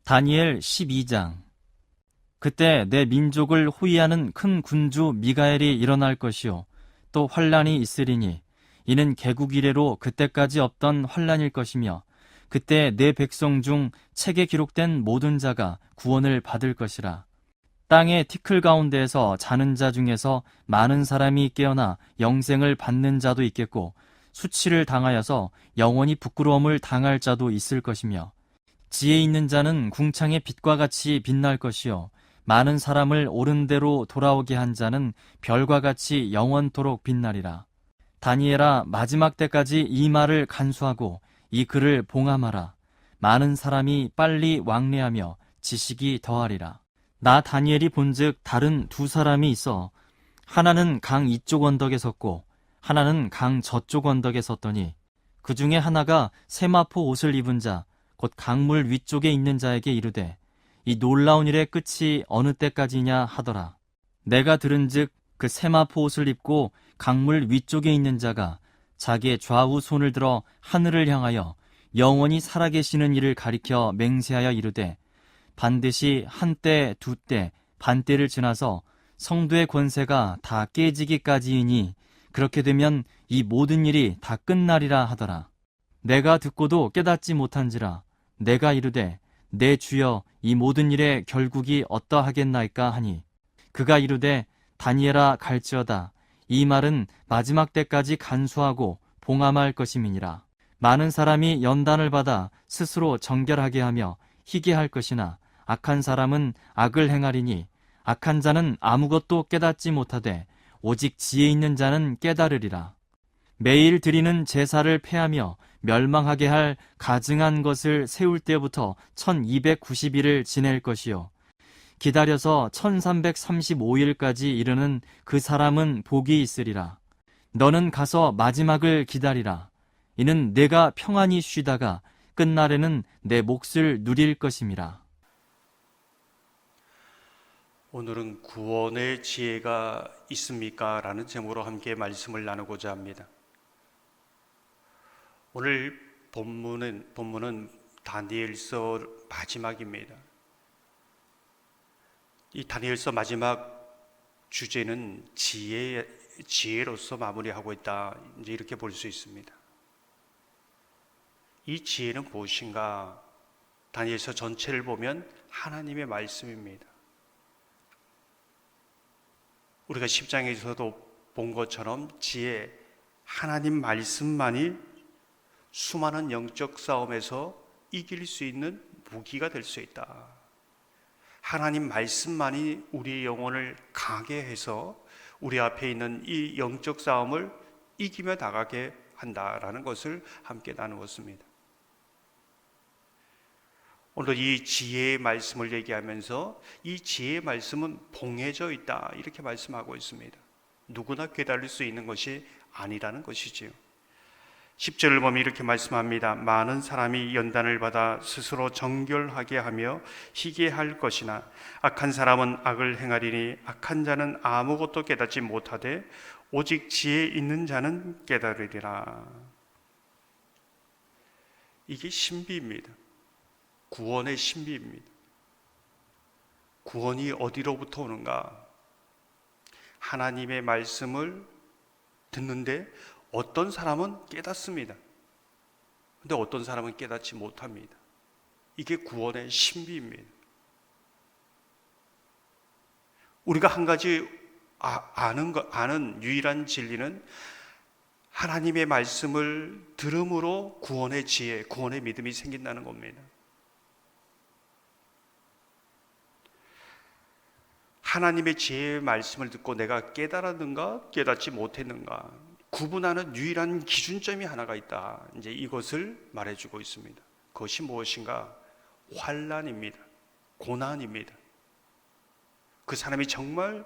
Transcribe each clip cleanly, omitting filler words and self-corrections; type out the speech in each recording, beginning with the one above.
다니엘 12장. 그때 내 민족을 호위하는 큰 군주 미가엘이 일어날 것이요 또 환란이 있으리니 이는 개국 이래로 그때까지 없던 환란일 것이며 그때 내 백성 중 책에 기록된 모든 자가 구원을 받을 것이라. 땅의 티끌 가운데에서 자는 자 중에서 많은 사람이 깨어나 영생을 받는 자도 있겠고 수치를 당하여서 영원히 부끄러움을 당할 자도 있을 것이며 지혜 있는 자는 궁창의 빛과 같이 빛날 것이요 많은 사람을 옳은 대로 돌아오게 한 자는 별과 같이 영원토록 빛나리라. 다니엘아, 마지막 때까지 이 말을 간수하고 이 글을 봉함하라. 많은 사람이 빨리 왕래하며 지식이 더하리라. 나 다니엘이 본즉 다른 두 사람이 있어 하나는 강 이쪽 언덕에 섰고 하나는 강 저쪽 언덕에 섰더니 그 중에 하나가 세마포 옷을 입은 자 곧 강물 위쪽에 있는 자에게 이르되 이 놀라운 일의 끝이 어느 때까지냐 하더라. 내가 들은즉 그 세마포 옷을 입고 강물 위쪽에 있는 자가 자기의 좌우 손을 들어 하늘을 향하여 영원히 살아계시는 이를 가리켜 맹세하여 이르되 반드시 한때 두때 반때를 지나서 성도의 권세가 다 깨지기까지이니 그렇게 되면 이 모든 일이 다 끝나리라 하더라. 내가 듣고도 깨닫지 못한지라 내가 이르되 내 주여 이 모든 일의 결국이 어떠하겠나이까 하니 그가 이르되 다니엘아 갈지어다 이 말은 마지막 때까지 간수하고 봉함할 것임이니라. 많은 사람이 연단을 받아 스스로 정결하게 하며 희게 할 것이나 악한 사람은 악을 행하리니 악한 자는 아무것도 깨닫지 못하되 오직 지혜 있는 자는 깨달으리라. 매일 드리는 제사를 폐하며 멸망하게 할 가증한 것을 세울 때부터 1290일을 지낼 것이요 기다려서 1335일까지 이르는 그 사람은 복이 있으리라. 너는 가서 마지막을 기다리라. 이는 내가 평안히 쉬다가 끝날에는 내 몫을 누릴 것임이라. 오늘은 구원의 지혜가 있습니까? 라는 제목으로 함께 말씀을 나누고자 합니다. 오늘 본문은 다니엘서 마지막입니다. 이 다니엘서 마지막 주제는 지혜로서 마무리하고 있다. 이제 이렇게 볼 수 있습니다. 이 지혜는 무엇인가? 다니엘서 전체를 보면 하나님의 말씀입니다. 우리가 10장에서도 본 것처럼 지혜, 하나님 말씀만이 수많은 영적 싸움에서 이길 수 있는 무기가 될 수 있다. 하나님 말씀만이 우리의 영혼을 강하게 해서 우리 앞에 있는 이 영적 싸움을 이기며 나가게 한다라는 것을 함께 나누었습니다. 오늘 이 지혜의 말씀을 얘기하면서 이 지혜의 말씀은 봉해져 있다 이렇게 말씀하고 있습니다. 누구나 깨달을 수 있는 것이 아니라는 것이지요. 10절을 보면 이렇게 말씀합니다. 많은 사람이 연단을 받아 스스로 정결하게 하며 희게 할 것이나 악한 사람은 악을 행하리니 악한 자는 아무것도 깨닫지 못하되 오직 지혜 있는 자는 깨달으리라. 이게 신비입니다. 구원의 신비입니다. 구원이 어디로부터 오는가? 하나님의 말씀을 듣는데 어떤 사람은 깨닫습니다. 근데 어떤 사람은 깨닫지 못합니다. 이게 구원의 신비입니다. 우리가 한 가지 아는 유일한 진리는 하나님의 말씀을 들음으로 구원의 지혜, 구원의 믿음이 생긴다는 겁니다. 하나님의 지혜의 말씀을 듣고 내가 깨달았는가, 깨닫지 못했는가 구분하는 유일한 기준점이 하나가 있다. 이제 이것을 말해주고 있습니다. 그것이 무엇인가? 환난입니다. 고난입니다. 그 사람이 정말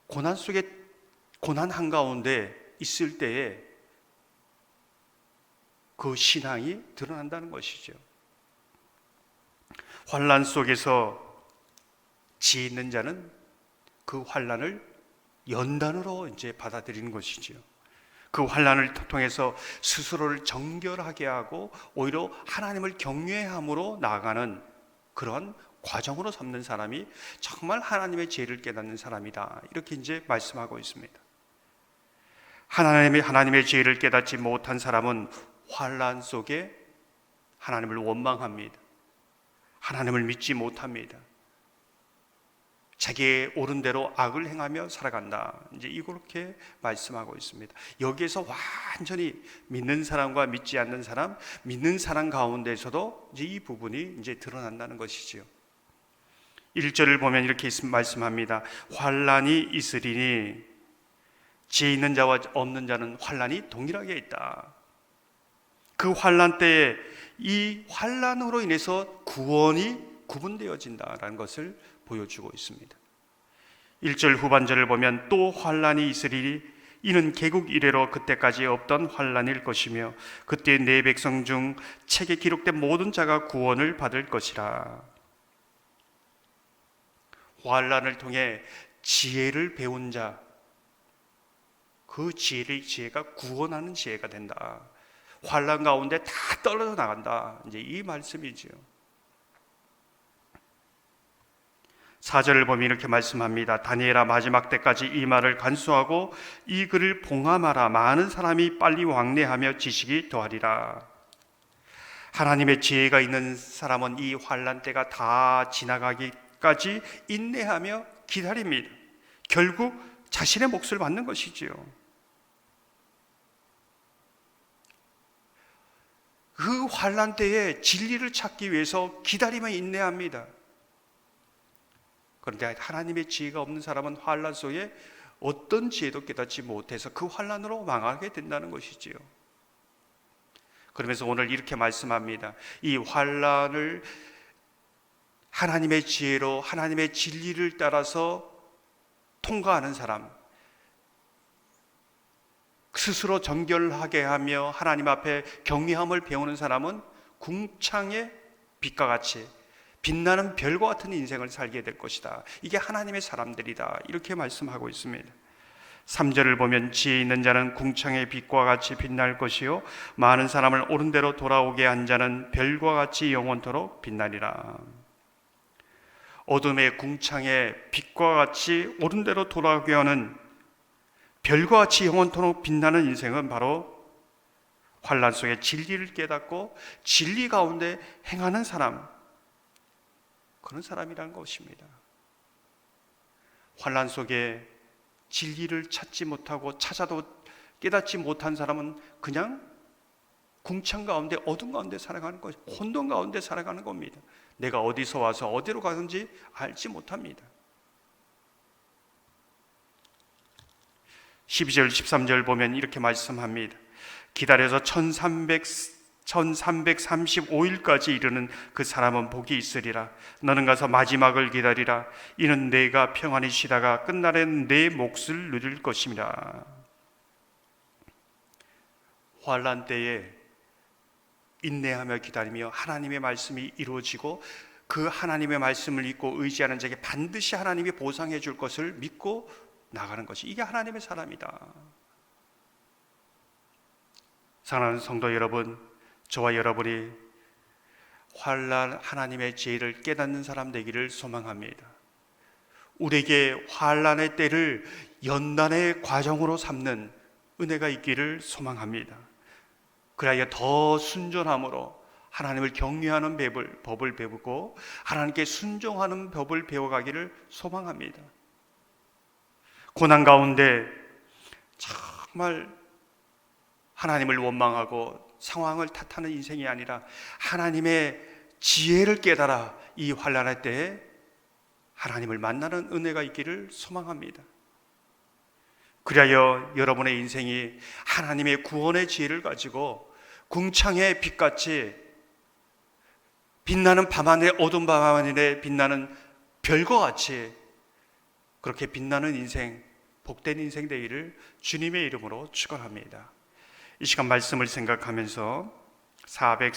고난 속에 고난 한가운데 있을 때에 그 신앙이 드러난다는 것이죠. 환난 속에서 지혜 있는 자는 그 환난을 연단으로 이제 받아들이는 것이죠. 그 환난을 통해서 스스로를 정결하게 하고 오히려 하나님을 경외함으로 나아가는 그런 과정으로 삼는 사람이 정말 하나님의 지혜를 깨닫는 사람이다. 이렇게 이제 말씀하고 있습니다. 하나님의 지혜를 깨닫지 못한 사람은 환난 속에 하나님을 원망합니다. 하나님을 믿지 못합니다. 자기의 옳은 대로 악을 행하며 살아간다. 이제 이렇게 말씀하고 있습니다. 여기에서 완전히 믿는 사람과 믿지 않는 사람, 믿는 사람 가운데서도 이제 이 부분이 이제 드러난다는 것이지요. 1절을 보면 이렇게 말씀합니다. 환난이 있으리니 지혜 있는 자와 없는 자는 환난이 동일하게 있다. 그 환난 때에 이 환난으로 인해서 구원이 구분되어진다라는 것을 보여주고 있습니다. 1절 후반절을 보면 또 환난이 있으리니 이는 개국 이래로 그때까지 없던 환난일 것이며 그때 내 백성 중 책에 기록된 모든 자가 구원을 받을 것이라. 환난을 통해 지혜를 배운 자, 그 지혜가 구원하는 지혜가 된다. 환난 가운데 다 떨어져 나간다. 이제 이 말씀이지요. 4절을 보면 이렇게 말씀합니다. 다니엘아, 마지막 때까지 이 말을 간수하고 이 글을 봉함하라. 많은 사람이 빨리 왕래하며 지식이 더하리라. 하나님의 지혜가 있는 사람은 이 환난 때가 다 지나가기까지 인내하며 기다립니다. 결국 자신의 몫을 받는 것이지요. 그 환난 때에 진리를 찾기 위해서 기다리며 인내합니다. 그런데 하나님의 지혜가 없는 사람은 환난 속에 어떤 지혜도 깨닫지 못해서 그 환난으로 망하게 된다는 것이지요. 그러면서 오늘 이렇게 말씀합니다. 이 환난을 하나님의 지혜로 하나님의 진리를 따라서 통과하는 사람, 스스로 정결하게 하며 하나님 앞에 경외함을 배우는 사람은 궁창의 빛과 같이 빛나는 별과 같은 인생을 살게 될 것이다. 이게 하나님의 사람들이다. 이렇게 말씀하고 있습니다. 3절을 보면 지혜 있는 자는 궁창의 빛과 같이 빛날 것이요 많은 사람을 옳은 대로 돌아오게 한 자는 별과 같이 영원토록 빛나리라. 어둠의 궁창의 빛과 같이 옳은 대로 돌아오게 하는 별과 같이 영원토록 빛나는 인생은 바로 환난 속에 진리를 깨닫고 진리 가운데 행하는 사람, 그런 사람이라는 것입니다. 환난 속에 진리를 찾지 못하고 찾아도 깨닫지 못한 사람은 그냥 궁창 가운데 어둠 가운데 살아가는 것, 혼돈 가운데 살아가는 겁니다. 내가 어디서 와서 어디로 가는지 알지 못합니다. 12절 13절 보면 이렇게 말씀합니다. 기다려서 1335일까지 이르는 그 사람은 복이 있으리라. 너는 가서 마지막을 기다리라. 이는 내가 평안히 쉬다가 끝날엔 내 몫을 누릴 것임이라. 환난 때에 인내하며 기다리며 하나님의 말씀이 이루어지고 그 하나님의 말씀을 믿고 의지하는 자에게 반드시 하나님이 보상해 줄 것을 믿고 나가는 것이, 이게 하나님의 사람이다. 사랑하는 성도 여러분, 저와 여러분이 환난 하나님의 지혜를 깨닫는 사람 되기를 소망합니다. 우리에게 환난의 때를 연단의 과정으로 삼는 은혜가 있기를 소망합니다. 그래야 더 순전함으로 하나님을 경외하는 법을 배우고 하나님께 순종하는 법을 배워가기를 소망합니다. 고난 가운데 정말 하나님을 원망하고 상황을 탓하는 인생이 아니라 하나님의 지혜를 깨달아 이 환난의 때에 하나님을 만나는 은혜가 있기를 소망합니다. 그리하여 여러분의 인생이 하나님의 구원의 지혜를 가지고 궁창의 빛같이 빛나는 밤하늘에, 어두운 밤하늘에 빛나는 별과 같이 그렇게 빛나는 인생, 복된 인생 되기를 주님의 이름으로 축원합니다. 이 시간 말씀을 생각하면서